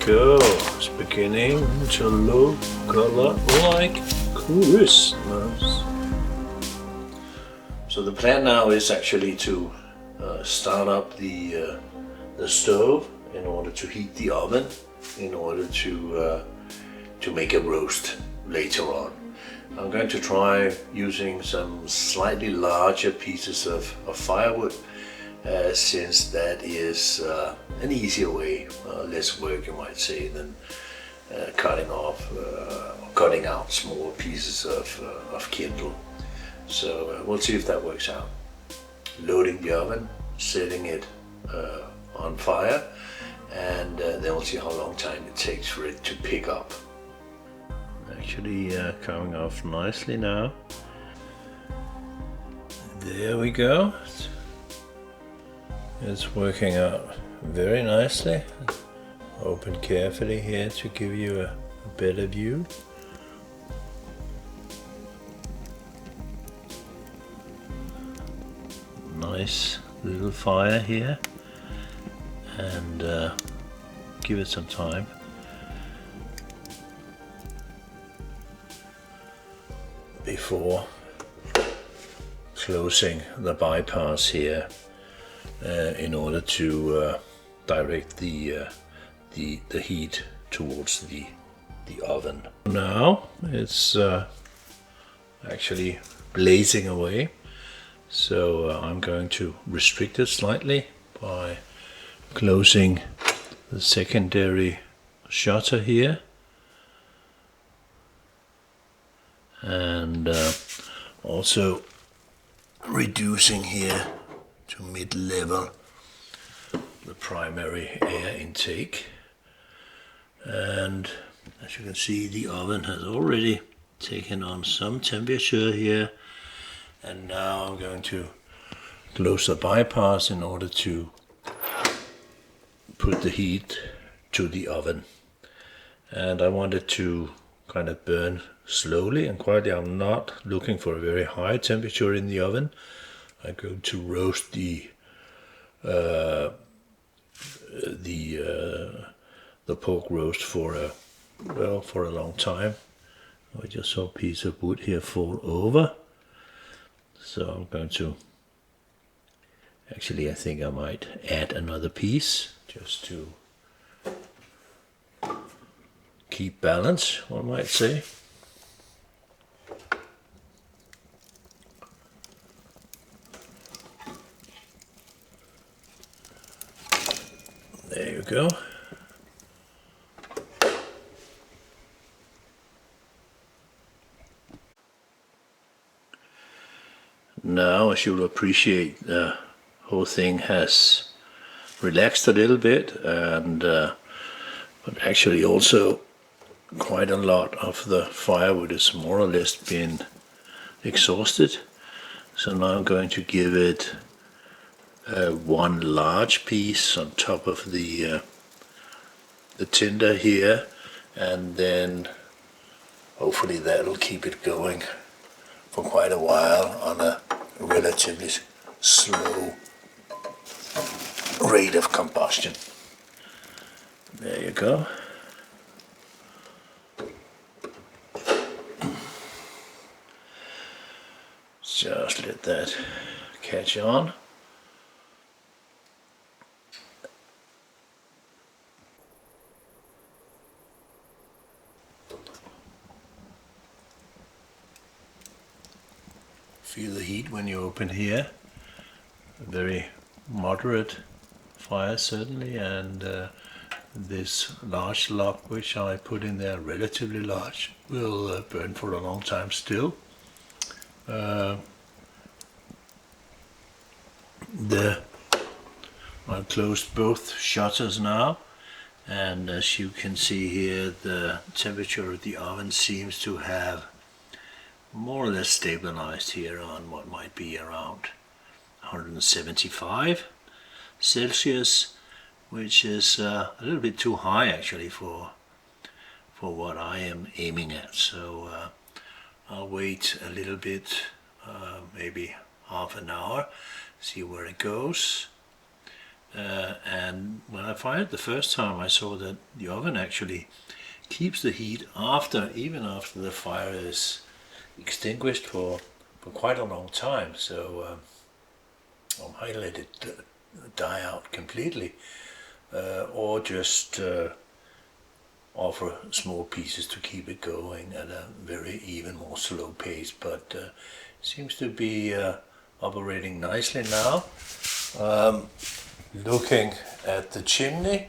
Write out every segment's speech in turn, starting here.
go. It's beginning to look a lot like Christmas. So the plan now is actually to start up the stove in order to heat the oven, in order to make a roast later on. I'm going to try using some slightly larger pieces of firewood, since that is an easier way, less work you might say, than cutting out small pieces of kindle. So we'll see if that works out. Loading the oven, setting it on fire, and then we'll see how long time it takes for it to pick up. Actually coming off nicely now. There we go. It's working out very nicely. Open carefully here to give you a better view. Nice little fire here, and give it some time. Before closing the bypass here, in order to direct the heat towards the oven. Now it's actually blazing away, so I'm going to restrict it slightly by closing the secondary shutter here, and also reducing here to mid-level the primary air intake. And as you can see, the oven has already taken on some temperature here, and now I'm going to close the bypass in order to put the heat to the oven. And I want it to kind of burn slowly and quietly. I'm not looking for a very high temperature in the oven. I'm going to roast the pork roast for a long time. I just saw a piece of wood here fall over, so I'm going to actually, I think I might add another piece just to keep balance, one might say. There you go. Now, as you'll appreciate, the whole thing has relaxed a little bit, and but actually also quite a lot of the firewood is more or less been exhausted. So now I'm going to give it one large piece on top of the tinder here, and then hopefully that'll keep it going for quite a while on a relatively slow rate of combustion. There you go. Just let that catch on. Feel the heat when you open here. A very moderate fire certainly, and this large log which I put in there, relatively large, will burn for a long time still. I've closed both shutters now, and as you can see here, the temperature of the oven seems to have more or less stabilized here on what might be around 175 Celsius, which is a little bit too high actually for what I am aiming at. So I'll wait a little bit, maybe half an hour, see where it goes. and when I fired the first time, I saw that the oven actually keeps the heat even after the fire is extinguished for quite a long time. So I might let it die out completely, or just offer small pieces to keep it going at a very even more slow pace. But it seems to be operating nicely now. Looking at the chimney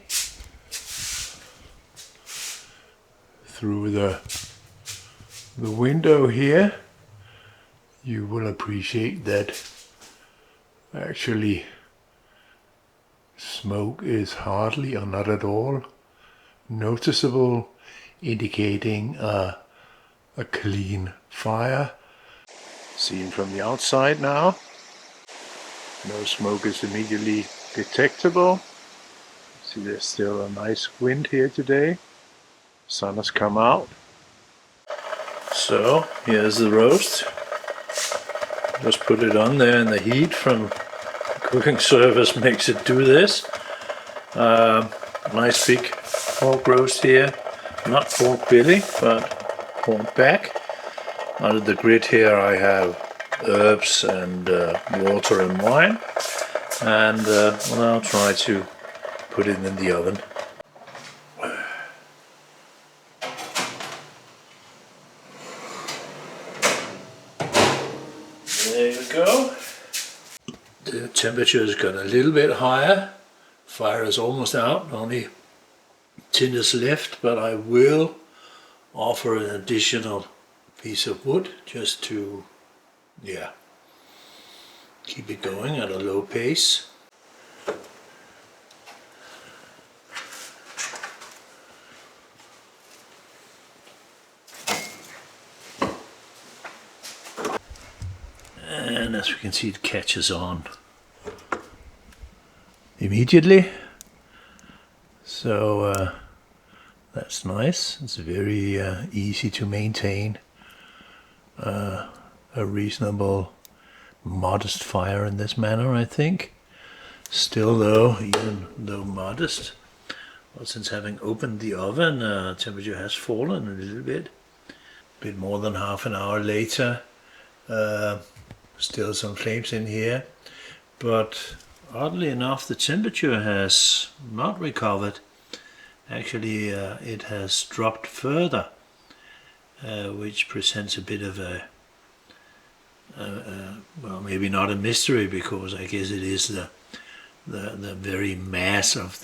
through the window here, you will appreciate that actually smoke is hardly or not at all noticeable, indicating a clean fire. Seen from the outside now, no smoke is immediately detectable. See, there's still a nice wind here today. Sun has come out. So here's the roast. Just put it on there, and the heat from the cooking surface makes it do this. Nice big pork roast here. Not pork belly, but pork back. Under the grid here I have herbs and water and wine. And I'll try to put it in the oven. There you go. The temperature has got a little bit higher. Fire is almost out, only tin is left, but I will offer an additional piece of wood just to, keep it going at a low pace. And as we can see, it catches on immediately. So that's nice. It's very easy to maintain a reasonable, modest fire in this manner, I think. Still though, even though modest, well, since having opened the oven, temperature has fallen a little bit. A bit more than half an hour later, still some flames in here, but oddly enough the temperature has not recovered. Actually it has dropped further, which presents a bit of a well, maybe not a mystery, because I guess it is the very mass of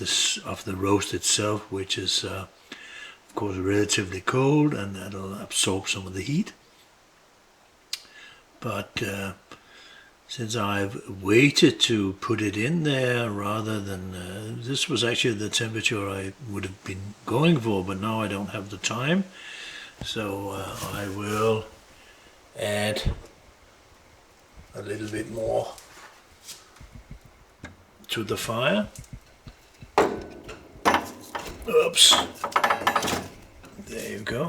the roast itself, which is of course relatively cold, and that'll absorb some of the heat. But since I've waited to put it in there rather than this was actually the temperature I would have been going for, but now I don't have the time, so I will add a little bit more to the fire. Oops, there you go.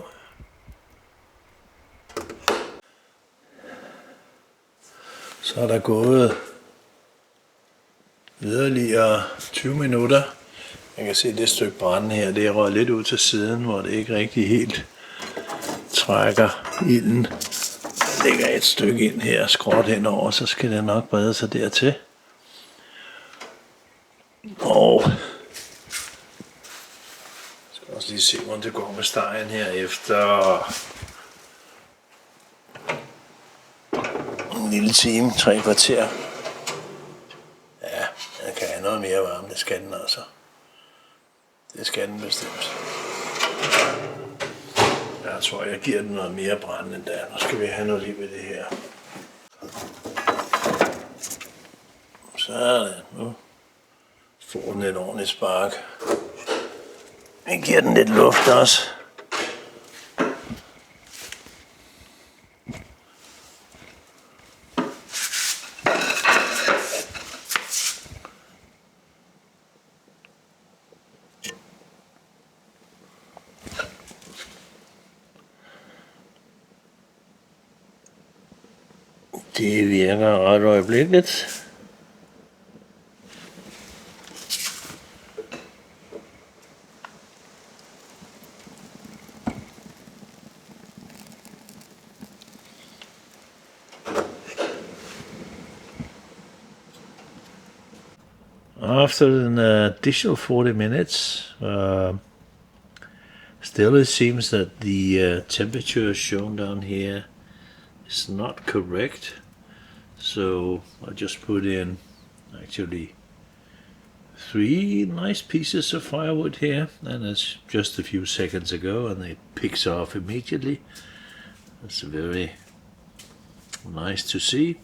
Så er der gået yderligere 20 minutter. Jeg kan se det stykke brænde her, det er røget lidt ud til siden, hvor det ikke rigtig helt trækker ilden. Der ligger et stykke ind her, skråt henover, så skal det nok brede sig dertil. Og jeg skal også lige se, hvordan det går med stegen her efter en lille time, 3 kvarter. Ja, den kan have noget mere varme, det skal den altså. Det skal den bestemt. Jeg tror, jeg giver den noget mere brænde end der. Nu skal vi have noget liv i det her. Sådan, nu får den et ordentligt spark. Jeg giver den lidt luft også. Det virker ret øjeblikkeligt. after an additional 40 minutes, still it seems that the temperature shown down here is not correct. So I just put in actually 3 nice pieces of firewood here, and it's just a few seconds ago, and it picks off immediately. It's very nice to see.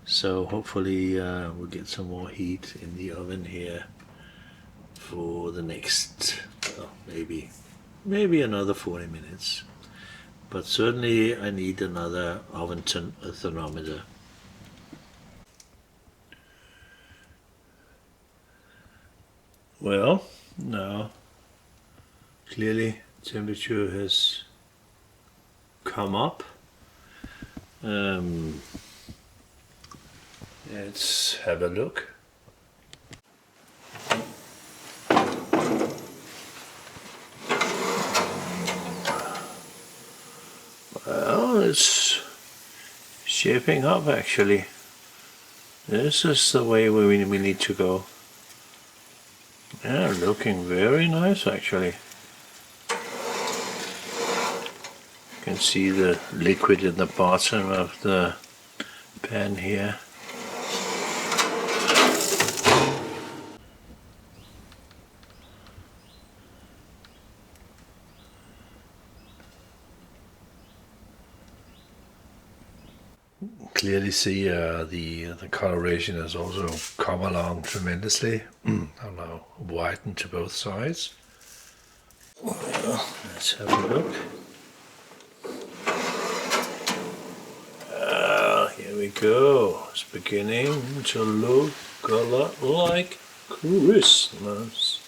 So hopefully we'll get some more heat in the oven here for the next maybe another 40 minutes. But certainly I need another oven thermometer. Well, now clearly temperature has come up. Let's have a look. Well, it's shaping up actually. This is the way we need to go. Yeah, looking very nice actually. You can see the liquid in the bottom of the pan here. Clearly see the coloration has also come along tremendously. Now whitened to both sides. Well, let's have a look. Here we go. It's beginning to look a lot like Christmas.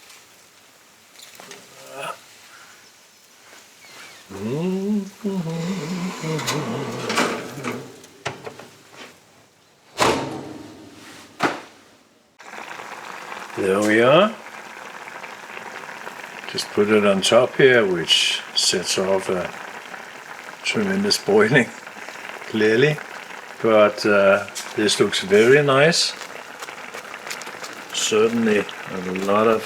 There we are. Just put it on top here, which sets off a tremendous boiling, clearly. But this looks very nice. Certainly a lot of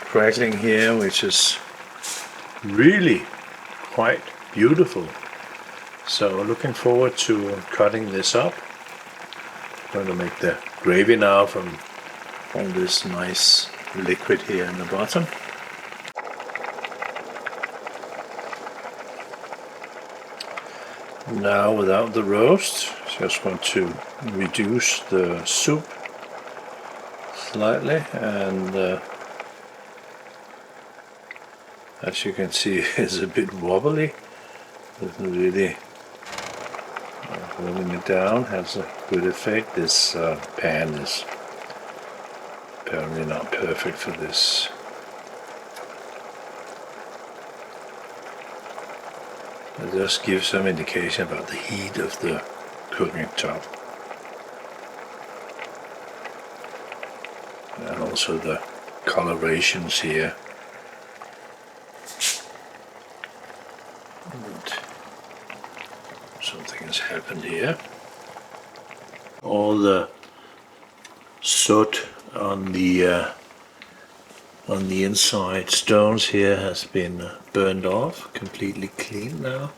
crackling here, which is really quite beautiful. So looking forward to cutting this up. I'm going to make the gravy now from all this nice liquid here in the bottom. Now without the roast, just want to reduce the soup slightly, and as you can see it's a bit wobbly. Doesn't really holding it down has a good effect. This pan is apparently not perfect for this. It just gives some indication about the heat of the cooking top. And also the colorations here. And something has happened here. All the soot on the inside stones here has been burned off, completely clean now.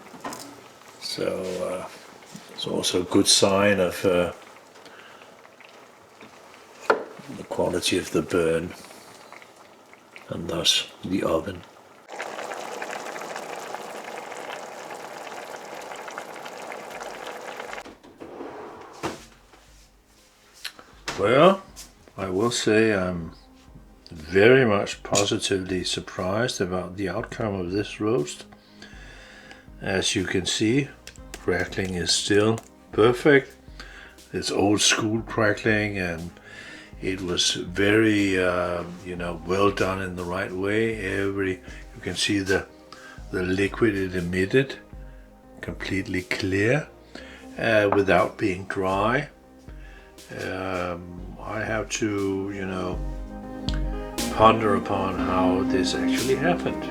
So it's also a good sign of the quality of the burn, and thus the oven. Well, I will say I'm very much positively surprised about the outcome of this roast. As you can see, crackling is still perfect. It's old school crackling, and it was very well done in the right way. You can see the liquid it emitted, completely clear, without being dry. I have to ponder upon how this actually happened.